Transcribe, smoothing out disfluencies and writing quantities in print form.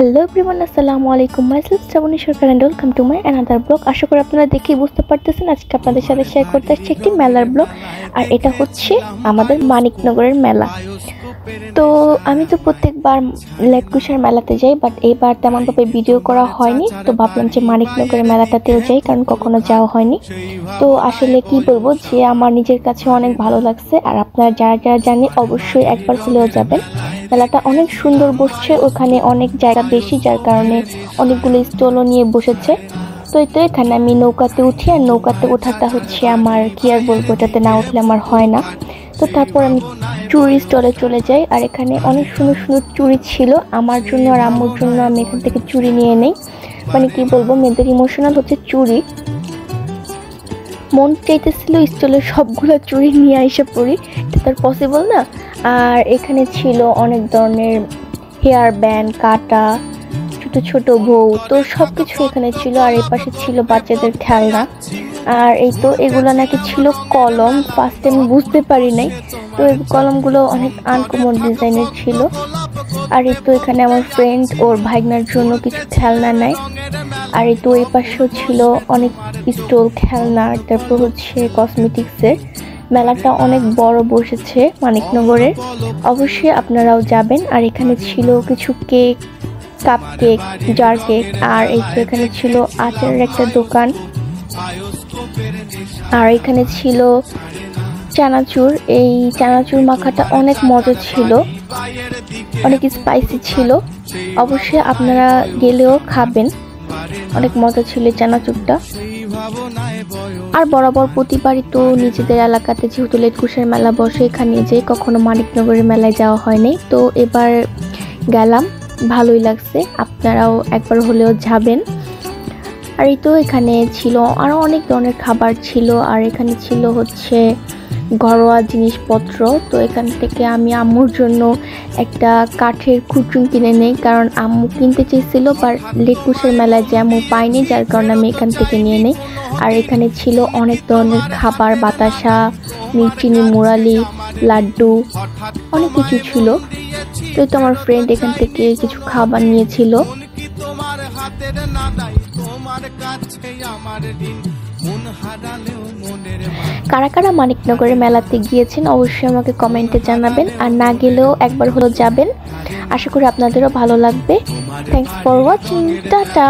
Hello everyone, আসসালামু আলাইকুম। Myself Shrabani Sarkar and welcome to my another blog. আশা করি আপনারা দেখেই বুঝতে পারতেছেন আজকে আপনাদের সাথে শেয়ার করতে আসছি একটি মেলার ব্লগ। আর এটা হচ্ছে আমাদের মানিকনগরের মেলা। তো আমি তো প্রত্যেকবার লেটকুশার মেলাতে যাই, বাট এইবার তেমনভাবে ভিডিও করা হয়নি। তো ভাবলাম যে মানিকনগরের মেলাটাতেও যাই, কারণ কখনো যাওয়া হয়নি। তো আসলে কি বলবো, যে আমার নিজের কাছে অনেক ভালো লাগছে। আর আপনারা যারা যারা জানেন অবশ্যই একবার হলেও যাবেন। মেলাটা অনেক সুন্দর বসছে, ওখানে অনেক জায়গা বেশি, যার কারণে অনেকগুলো স্টলও নিয়ে বসেছে। তো এখানে আমি নৌকাতে উঠি, আর নৌকাতে ওঠাটা হচ্ছে আমার কি আর বলবো, এটাতে না উঠলে আমার হয় না। তো তারপর আমি চুড়ি স্টলে চলে যাই, আর এখানে অনেক সুন্দর সুন্দর চুড়ি ছিল আমার জন্য আর আম্মুর জন্য। আমি এখান থেকে চুড়ি নিয়ে নেই। মানে কি বলবো, মেয়েদের ইমোশনাল হচ্ছে চুড়ি। মন চাইতেছিল স্টলের সবগুলো চুড়ি নিয়ে এসে পড়ি, এটা তার পসিবল না। আর এখানে ছিল অনেক ধরনের হেয়ার ব্যান্ড, কাটা, ছোট ছোট বউ, তো সব কিছু এখানে ছিল। আর এই পাশে ছিল বাচ্চাদের খেলনা। আর এই তো এগুলো নাকি ছিল কলম। ফার্স্টে আমি বুঝতে পারি নাই, তো এই কলমগুলো অনেক আনকমন ডিজাইনের ছিল। আর এই তো এখানে আমার ফ্রেন্ড ওর ভাইগনার জন্য কিছু খেলনা নেয়। আর এই তো এই পাশেও ছিল অনেক স্টল খেলনা, তারপর হচ্ছে কসমেটিক্সের। মেলাটা অনেক বড় বসেছে মানিকনগরের, অবশ্যই আপনারাও যাবেন। আর এখানে ছিল কিছু cake, cup cake, jar cake. আর এই তো এখানে ছিল আচারের একটা দোকান। আর এখানে ছিল চানাচুর। এই চানাচুর মাখাটা অনেক মজা ছিল, অনেক স্পাইসি ছিল। অবশ্যই আপনারা গেলেও খাবেন, অনেক মজা ছিল চানাচুরটা। আর বরাবর প্রতিবারই তো নিজেদের এলাকাতে যেহেতু লেটকুশার মেলা বসে, এখানে যে কখনো মানিকনগরের মেলায় যাওয়া হয়নি, তো এবার গেলাম, ভালোই লাগছে। আপনারাও একবার হলেও যাবেন। আর এই তো এখানে ছিল আরো অনেক ধরনের খাবার ছিল। আর এখানে ছিল হচ্ছে ঘরোয়া জিনিসপত্র। তো এখান থেকে আমি আম্মুর জন্য একটা কাঠের খুরচুন কিনে নেই, কারণ আম্মু কিনতে চেয়েছিল, বাট লেটকুশার মেলায় যে আম্মু পাইনি, যার কারণে আমি এখান থেকে নিয়ে নেই। আর এখানে ছিল অনেক ধরনের খাবার, বাতাসা, মিষ্টিনি, মুরালি, লাড্ডু, অনেক কিছু ছিল। তো আমার ফ্রেন্ড এখান থেকে কিছু খাবার নিয়েছিল। কারা কারা মানিকনগরের মেলাতে গিয়েছেন অবশ্যই আমাকে কমেন্টে জানাবেন, আর না গেলেও একবার হলো যাবেন। আশা করি আপনাদেরও ভালো লাগবে। Thanks for watching, tata.